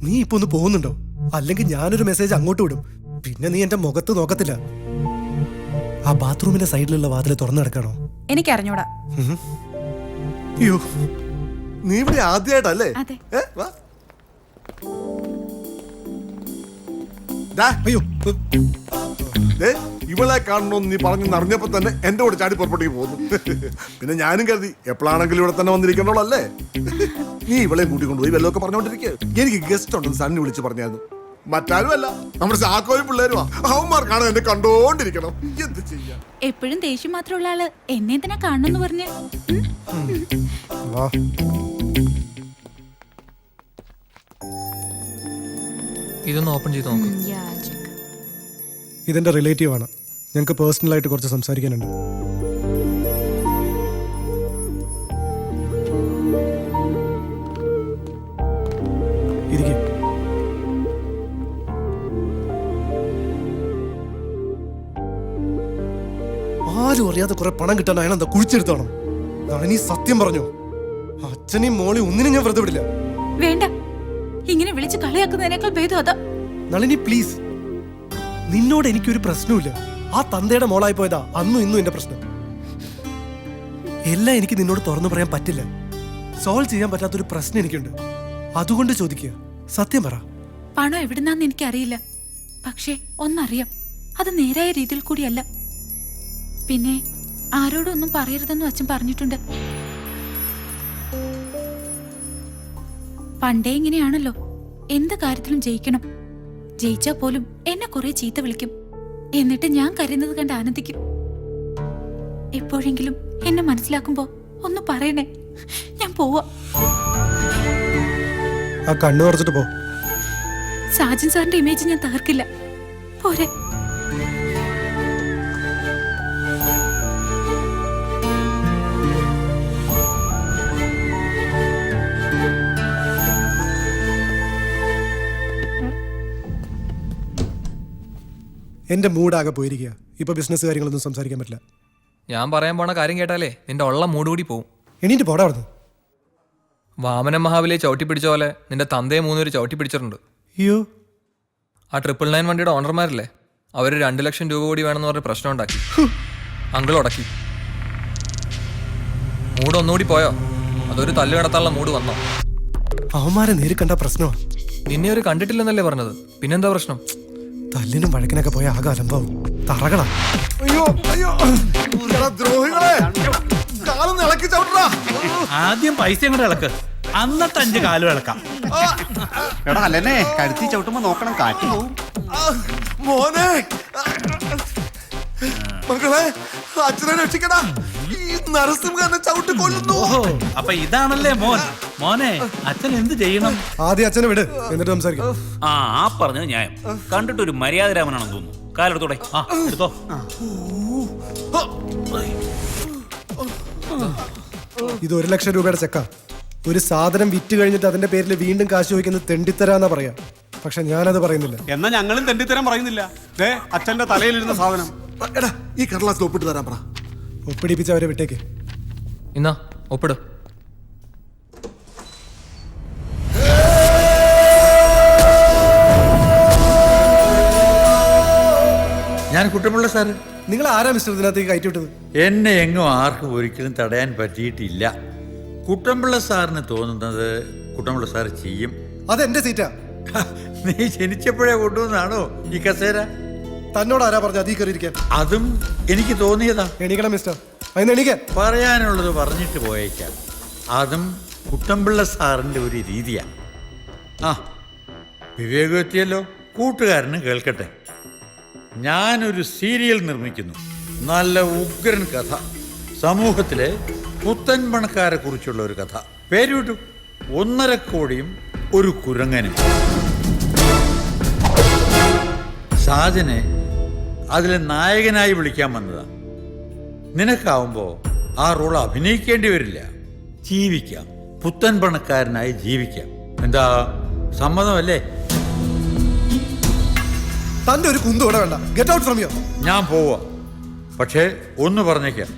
നീ ഇപ്പൊ ഒന്ന് പോകുന്നുണ്ടോ? അല്ലെങ്കിൽ ഞാനൊരു മെസ്സേജ് അങ്ങോട്ട് വിടും, പിന്നെ നീ എന്റെ മുഖത്ത് നോക്കത്തില്ല. ആ ബാത്റൂമിന്റെ സൈഡിലുള്ള വാതിൽ തുറന്നു കിടക്കണോ? എനിക്കറിഞ്ഞൂടാ. അയ്യോ, നീ ഇവിടെ ആദ്യമായിട്ടല്ലേ? അതെ. വാ. ദാ, അയ്യോ, ദേ, ഇവളെ കാണണമെന്ന് നീ പറഞ്ഞെന്ന് അറിഞ്ഞപ്പോ തന്നെ എന്റെ കൂടെ ചാടി പുറപ്പെട്ടേക്ക് പോകുന്നു. പിന്നെ ഞാനും കരുതി എപ്പോഴാണെങ്കിലും ഇവിടെ തന്നെ വന്നിരിക്കണോളല്ലേ. നീ ഇവളെ കൂട്ടിക്കൊണ്ടുപോയി വല്ലതൊക്കെ പറഞ്ഞോണ്ടിരിക്കുക. എനിക്ക് ഗസ്റ്റ് ഉണ്ടെന്ന് സണ്ണി വിളിച്ച് പറഞ്ഞായിരുന്നു. മറ്റാരും അല്ല, നമ്മുടെ ചാക്കോയും പിള്ളേരുമാ. അവന്മാർക്കാണ് എന്നെ കണ്ടോണ്ടിരിക്കണം. എന്ത് ചെയ്യാ? എപ്പോഴും ദേഷ്യം മാത്രമുള്ള ആള് എന്നെ എന്തിനാ കാണണമെന്ന് പറഞ്ഞ്? വാ. ഇതൊന്ന് ഓപ്പൺ ചെയ്ത് നോക്ക്. ഇതെന്റെ റിലേറ്റീവ് ആണ്. ഞങ്ങൾക്ക് പേഴ്സണലായിട്ട് കുറച്ച് സംസാരിക്കാനുണ്ട്. ഇരിക്കെ. ആരും അറിയാതെ കുറെ പണം കിട്ടാൻ അയാൾ എന്താ കുഴിച്ചെടുത്താണോ? നളിനി സത്യം പറഞ്ഞോ? അച്ഛനെയും മോളി ഒന്നിനും ഞാൻ വെറുതെ വിടില്ല. വേണ്ട, ഇങ്ങനെ വിളിച്ച് കളിയാക്കുന്നതിനേക്കാൾ ഭേദം അതാ. നളിനി പ്ലീസ്, നിന്നോട് എനിക്കൊരു പ്രശ്നമില്ല. ആ തന്തയുടെ മോളായി പോയതാ അന്നും ഇന്നും എന്റെ പ്രശ്നം. എല്ലാം എനിക്ക് നിന്നോട് തുറന്നു പറയാൻ പറ്റില്ല. സോൾവ് ചെയ്യാൻ പറ്റാത്തൊരു പ്രശ്നം എനിക്കുണ്ട്. അതുകൊണ്ട് ചോദിക്കുക, സത്യം പറ. പണം എവിടുന്നാന്ന് എനിക്കറിയില്ല, പക്ഷേ ഒന്നറിയാം, അത് നേരായ രീതിയിൽ കൂടിയല്ല. പിന്നെ ആരോടും ഒന്നും പറയരുതെന്നും അച്ഛൻ പറഞ്ഞിട്ടുണ്ട്. പണ്ടേ ഇങ്ങനെയാണല്ലോ, എന്ത് കാര്യത്തിലും ജയിക്കണം. ജയിച്ചാ പോലും എന്നെ കുറെ ചീത്ത വിളിക്കും. എന്നിട്ട് ഞാൻ കരയുന്നത് കണ്ട് ആനന്ദിക്കും. എപ്പോഴെങ്കിലും എന്നെ മനസ്സിലാക്കുമ്പോ ഒന്ന് പറയണേ, ഞാൻ പോവാ. ആ കണ്ണു തുറച്ചിട്ട് പോ. സാജൻ സാറിന്റെ ഇമേജ് ഞാൻ തകർക്കില്ല. പോരെ. എന്റെ മൂഡാകെ പോയിരിക്കുക. ഇപ്പൊ ബിസിനസ് കാര്യങ്ങളൊന്നും സംസാരിക്കാൻ പറ്റില്ല. ഞാൻ പറയാൻ പോണ കാര്യം കേട്ടാലേ നിന്റെ ഉള്ള മൂഡ് കൂടി പോവും. എണീറ്റ് പോടാ അവിടുന്ന്. വാമന മഹാബലിയെ ചവിട്ടി പിടിച്ച പോലെ നിന്റെ തന്തയെ 3 പേര് ചവിട്ടി പിടിച്ചിട്ടുണ്ട്. അയ്യോ, ആ 999 വണ്ടിയുടെ ഓണർമാരില്ലേ, അവർ 2 ലക്ഷം രൂപ കൂടി വേണമെന്ന് പറഞ്ഞ് പ്രശ്നം ഉണ്ടാക്കി. അങ്കിൾ ഉടക്കി. മൂഡ് ഒന്നുകൂടി പോയോ? അതൊരു തല്ല് കിടത്താനുള്ള മൂഡ് വന്നോ? അവന്മാരെ നേരി കണ്ട പ്രശ്നമാണ്. നിന്നെ ഒരു കണ്ടിട്ടില്ലെന്നല്ലേ പറഞ്ഞത്, പിന്നെന്താ പ്രശ്നം? തല്ലിനും വഴക്കിനൊക്കെ പോയ ആകെ അലമ്പാവും. തറകളാ. അയ്യോ, അയ്യോ, എടാ ദ്രോഹികളെ, കാലൊന്ന് ഇളക്കി ചവിട്ടടാ. ആദ്യം പൈസ അങ്ങോട്ട് ഇളക്ക്, അന്നത്തെ 5 കാലും ഇളക്കാം. എടാ അല്ലേ, കഴുത്തി ചവിട്ടുമ്പോ നോക്കണം, കാറ്റ് പോവും. മോനെ, മക്കളെ, അച്ഛനെ രക്ഷിക്കടാ. ഈ നരസിംഹനെ ചവിട്ടി കൊല്ലുന്നു. ഓഹോ, അപ്പൊ ഇതാണല്ലേ മോൻ. മോനെ, അച്ഛൻ എന്ത് ചെയ്യണം? ആദ്യം അച്ഛനെ വിട്, എന്നിട്ട് സംസാരിക്കാം. ആ പറഞ്ഞത് ന്യായം. കണ്ടിട്ടൊരു മര്യാദരാമനാണെന്ന് തോന്നുന്നു. കാലെടുത്തോടെ. ആ എടുത്തോ. ഇത് 1 ലക്ഷം രൂപയുടെ ചെക്കാ. ഒരു സാധനം വിറ്റ് കഴിഞ്ഞിട്ട് അതിന്റെ പേരിൽ വീണ്ടും കാശ് ചോദിക്കുന്നത് തെണ്ടിത്തരാന്നാ പറയാ. പക്ഷെ ഞാനത് പറയുന്നില്ല. എന്നാ ഞങ്ങളും തെണ്ടിത്തരം പറയുന്നില്ല. ദേ അച്ഛന്റെ തലയിലിരുന്ന സാധനം. എടാ, ഈ കടലാസിൽ ഒപ്പിട്ട് തരാൻ പറ. ഒപ്പിടിപ്പിച്ച് അവരെ വിട്ടേക്ക്. ഇന്നാ ഒപ്പിട്. ഞാൻ കുട്ടമ്പിള്ള സാറ്. നിങ്ങൾ ആരാ മിസ്റ്റർ ഇതിനകത്തേക്ക് കയറ്റി വിട്ടത്? എന്നെ എങ്ങും ആർക്കും ഒരിക്കലും തടയാൻ പറ്റിയിട്ടില്ല. കുട്ടമ്പിള്ള സാറിന് തോന്നുന്നത് കുട്ടമ്പിള്ള സാർ ചെയ്യും. അതെന്റെ സീറ്റാ. നീ ജനിച്ചപ്പോഴേ കൊണ്ടുവന്നാണോ ഈ കസേര? തന്നോട് ആരാ പറഞ്ഞ അതീ കയറിയിരിക്കാൻ? അതും എനിക്ക് തോന്നിയതാ. എണീക്കണം മിസ്റ്റർ, അതിന് എണീക്കാൻ. പറയാനുള്ളത് പറഞ്ഞിട്ട് പോയേക്കാം. അതും കുട്ടമ്പിള്ള സാറിൻ്റെ ഒരു രീതിയാണ്. ആ വിവേകം എത്തിയല്ലോ, കൂട്ടുകാരന് കേൾക്കട്ടെ. ഞാനൊരു സീരിയൽ നിർമ്മിക്കുന്നു. നല്ല ഉഗ്രൻ കഥ, സമൂഹത്തിലെ പുത്തൻ പണക്കാരെ കുറിച്ചുള്ള ഒരു കഥ. പേര് വിട്ടു, 1.5 കോടിയും ഒരു കുരങ്ങനും. സാജനെ അതിലെ നായകനായി വിളിക്കാൻ വന്നതാ. നിനക്കാവുമ്പോ ആ റോൾ അഭിനയിക്കേണ്ടി വരില്ല, ജീവിക്കാം, പുത്തൻ പണക്കാരനായി ജീവിക്കാം. എന്താ, സമ്മതമല്ലേ? തന്റെ ഒരു കുന്തു ഇവിടെ വേണ്ട. Get out from here. ഞാൻ പോവാ. പക്ഷേ ഒന്ന് പറഞ്ഞേക്കാം,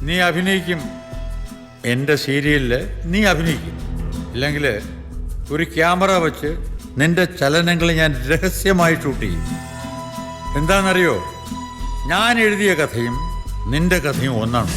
നീ അഭിനയിക്കും, എൻ്റെ സീരിയലിൽ നീ അഭിനയിക്കും. ഇല്ലെങ്കിൽ ഒരു ക്യാമറ വെച്ച് നിന്റെ ചലനങ്ങൾ ഞാൻ രഹസ്യമായി ഷൂട്ട് ചെയ്യും. എന്താണെന്നറിയോ, ഞാൻ എഴുതിയ കഥയും നിന്റെ കഥയും ഒന്നാണ്.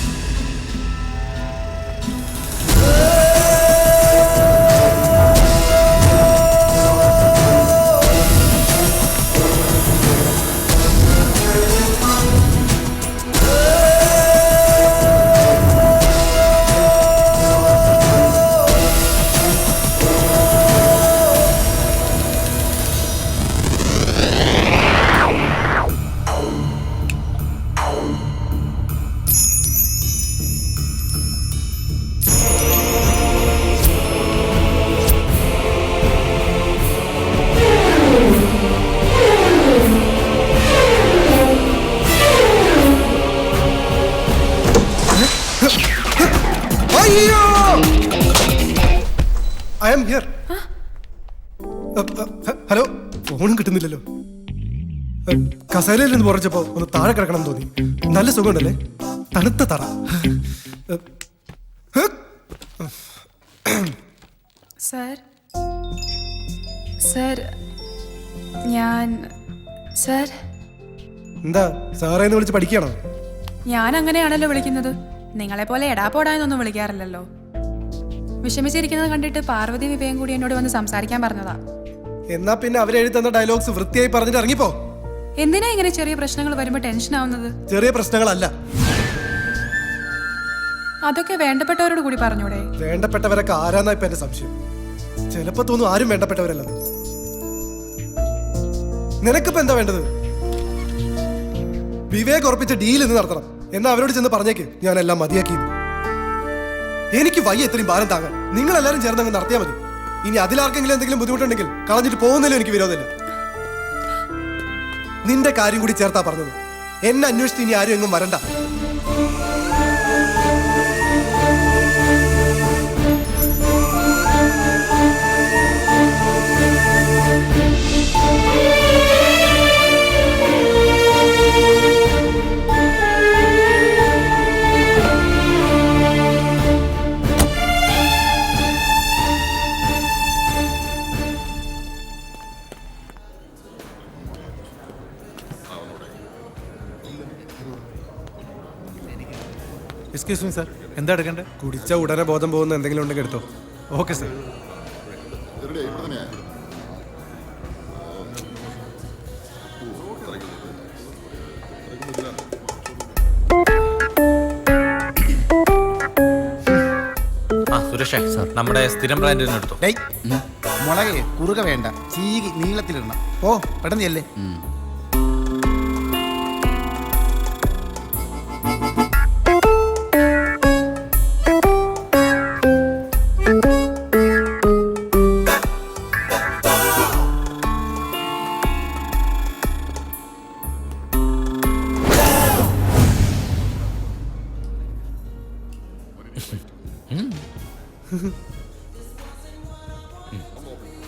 I am here. ഹലോ, ഫോണും കിട്ടുന്നില്ലല്ലോ. കസേരയിൽ നിന്ന് പുറച്ചപ്പോ ഒന്ന് താഴെ കിടക്കണം തോന്നി. നല്ല സുഖമുണ്ടല്ലേ? തണുത്ത തറ. സർ സർ ഞാൻ സർ എന്താ സാറേന്ന് വിളിച്ച് പഠിക്കണോ? ഞാൻ അങ്ങനെയാണല്ലോ വിളിക്കുന്നത്. നിങ്ങളെ പോലെ എടാ പോടാന്നൊന്നും വിളിക്കാറില്ലല്ലോ. വിഷമിച്ചിരിക്കുന്നത് കണ്ടിട്ട് പാർവതി വിവേകം കൂടി എന്നോട് വന്ന് സംസാരിക്കാൻ പറഞ്ഞതാ. എന്നാ പിന്നെ അവരെഴുതി തന്ന ഡയലോഗ്സ് വൃത്തിയായി പറഞ്ഞിട്ട് ഇറങ്ങിപ്പോ. എന്തിനാ ഇങ്ങനെ ചെറിയ പ്രശ്നങ്ങൾ വരുമ്പോ ടെൻഷൻ ആവുന്നത്? ചെറിയ പ്രശ്നങ്ങളല്ല, അതൊക്കെ വേണ്ടപ്പെട്ടവരോട് കൂടി പറഞ്ഞൂടെ? വേണ്ടപ്പെട്ടവരൊക്കെ ആരാന്നാ ഇപ്പൊ എന്റെ സംശയം. ചിലപ്പോ തോന്നും ആരും വേണ്ടപ്പെട്ടവരല്ലെന്ന്. നിനക്കിപ്പോ എന്താ വേണ്ടത്? വിവേക് ഉറപ്പിച്ച ഡീൽ ഇന്ന് നടത്തണം എന്നാ അവരോട് ചെന്ന് പറഞ്ഞേക്ക്. ഞാൻ എല്ലാം മതിയാക്കി. എനിക്ക് വയ്യ ഇത്രയും ഭാരം താങ്ങാൻ. നിങ്ങൾ എല്ലാവരും ചേർന്ന് അങ്ങ് നടത്തിയാൽ മതി. ഇനി അതിലാർക്കെങ്കിലും എന്തെങ്കിലും ബുദ്ധിമുട്ടുണ്ടെങ്കിൽ കളഞ്ഞിട്ട് പോകുന്നതിലും എനിക്ക് വിരോധമില്ല. നിന്റെ കാര്യം കൂടി ചേർത്താ പറഞ്ഞത്. എന്നെ അന്വേഷിച്ച് ഇനി ആരും എങ്ങും വരണ്ട. എക്സ്ക്യൂസ് മീ സാർ, എന്താ എടുക്കണ്ടേ? കുടിച്ച ഉടനെ ബോധം പോകുന്ന എന്തെങ്കിലും ഉണ്ടെങ്കിൽ എടുത്തോ. Okay sir. സുരേഷ് സാർ, നമ്മുടെ സ്ഥിരം ബ്രാൻഡിൽ നിന്ന് എടുത്തോ. മുളകെ കുറുക വേണ്ട, ചീകി നീളത്തിലിടണം. ഓ പെട്ടെന്നല്ലേ.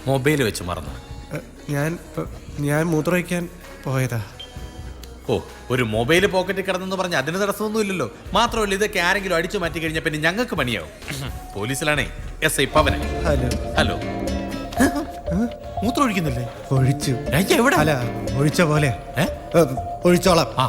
മൊബൈൽ വെച്ച് മറന്നു. ഞാൻ മൂത്രമൊഴിക്കാൻ പോയതാ. ഓ, ഒരു മൊബൈൽ പോക്കറ്റിൽ കിടന്നെന്ന് പറഞ്ഞ് അതിന് തടസ്സമൊന്നും ഇല്ലല്ലോ. മാത്രമല്ല, ഇതൊക്കെ ആരെങ്കിലും അടിച്ചു മാറ്റി കഴിഞ്ഞാൽ പിന്നെ ഞങ്ങൾക്ക് പണിയാവും. പോലീസിലാണേ SI പവന. ഹലോ ഹലോ, മൂത്രം ഒഴിക്കുന്നില്ലേ? ഒഴിച്ചു. എവിടെ? അല്ല, ഒഴിച്ച പോലെ ഒഴിച്ചോളാം. ആ,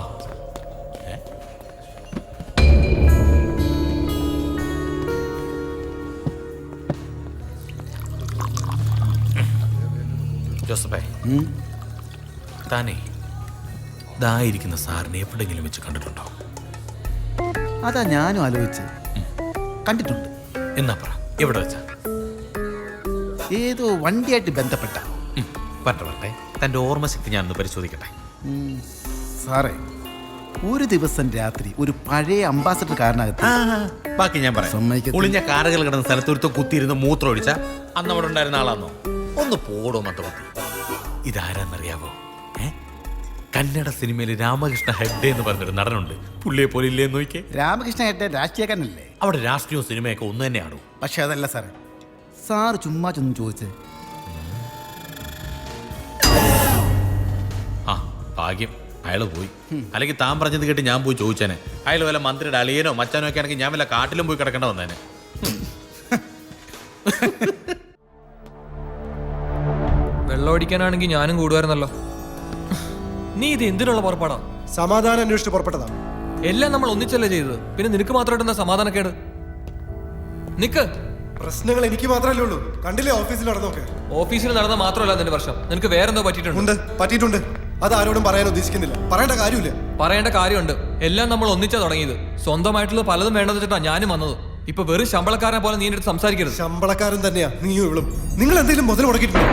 ജോസഫേ, താനേ ഇതായിരിക്കുന്ന സാറിനെ എവിടെങ്കിലും വെച്ച് കണ്ടിട്ടുണ്ടോ? അതാ ഞാനും ആലോചിച്ച്. കണ്ടിട്ടുണ്ട്. എന്നാ പറ, എവിടെ വെച്ചാ? ഏതോ വണ്ടിയായിട്ട് ബന്ധപ്പെട്ട. പറ്റേ, തന്റെ ഓർമ്മശക്തി ഞാനൊന്ന് പരിശോധിക്കട്ടെ. സാറേ, ഒരു ദിവസം രാത്രി ഒരു പഴയ അംബാസഡർ കാറിനകത്ത്. ബാക്കി ഞാൻ പറയാം. സമ്മതിക്കത്തില്ല. ഒളിഞ്ഞ കാറുകൾ കിടന്ന സ്ഥലത്തൊരുത്തം കുത്തിയിരുന്ന് മൂത്രം ഒഴിച്ച അന്ന് അവിടെ ഉണ്ടായിരുന്ന ആളാന്നോ? ഒന്ന് പോടോ മത്തമത്തി. ഇതാരാന്നറിയാവോ? കന്നഡ സിനിമയിൽ രാമകൃഷ്ണ ഹെഗ്ഡെ എന്ന് പറഞ്ഞൊരു നടനുണ്ട്. പുള്ളിയെ പോലെ ഇല്ലേ നോക്കിയേ. രാമകൃഷ്ണ ഹെഗ്ഡെ രാഷ്ട്രീയക്കാരനല്ലേ? അവിടെ രാഷ്ട്രീയവും സിനിമയൊക്കെ ഒന്ന് തന്നെയാണോ? പക്ഷെ അതല്ല സാറേ. സാറ് ചുമ്മാ ചെന്ന് ചോദിച്ചേ. ആ, ഭാഗ്യം അയാള് പോയി. അല്ലെങ്കിൽ താൻ പറഞ്ഞത് കേട്ട് ഞാൻ പോയി ചോദിച്ചേനെ. അയാൾ വല്ല മന്ത്രിയുടെ അളിയനോ മച്ചാനോ ഒക്കെ ആണെങ്കിൽ ഞാൻ വല്ല കാട്ടിലും പോയി കിടക്കേണ്ട വന്നേനെ. പഠിക്കാനാണെങ്കിൽ ഞാനും കൂടുമായിരുന്നല്ലോ. നീ ഇത് എന്തിനുള്ള പുറപ്പാടാ? സമാധാനം അന്വേഷിച്ച് പുറപ്പെട്ടതാ. എല്ലാം നമ്മൾ ഒന്നിച്ചല്ലേ ചെയ്തത്, പിന്നെ നിനക്ക് മാത്രമായിട്ട് എന്താ സമാധാനക്കേട്? നിക്ക്. പ്രശ്നങ്ങൾ എനിക്ക് മാത്രമല്ലേ ഉള്ളൂ. കണ്ടില്ലേ ഓഫീസിൽ നടന്നോക്കെ? ഓഫീസിൽ നടന്ന മാത്രമല്ല നിന്റെ പ്രശ്നം, നിനക്ക് വേറെന്തോ പറ്റിയിട്ടുണ്ട്. ഉണ്ട്, പറ്റിയിട്ടുണ്ട്. അത് ആരോടും പറയാൻ ഉദ്ദേശിക്കുന്നില്ല. പറയേണ്ട കാര്യമില്ല. പറയേണ്ട കാര്യമുണ്ട്. എല്ലാം നമ്മൾ ഒന്നിച്ചാ തുടങ്ങിയത്. സ്വന്തമായിട്ടുള്ള പലതും വേണ്ടെന്ന് വെച്ചിട്ടാ ഞാനും വന്നത്. ഇപ്പൊ വെറും ശമ്പളക്കാരനെ പോലെ നീ എന്റെ അടുത്ത് സംസാരിക്കരുത്. ശമ്പളക്കാരൻ തന്നെയാ നീയും ഇവളും. നിങ്ങൾ എന്തെങ്കിലും മുതൽ മുടക്കിയിട്ടുണ്ടോ?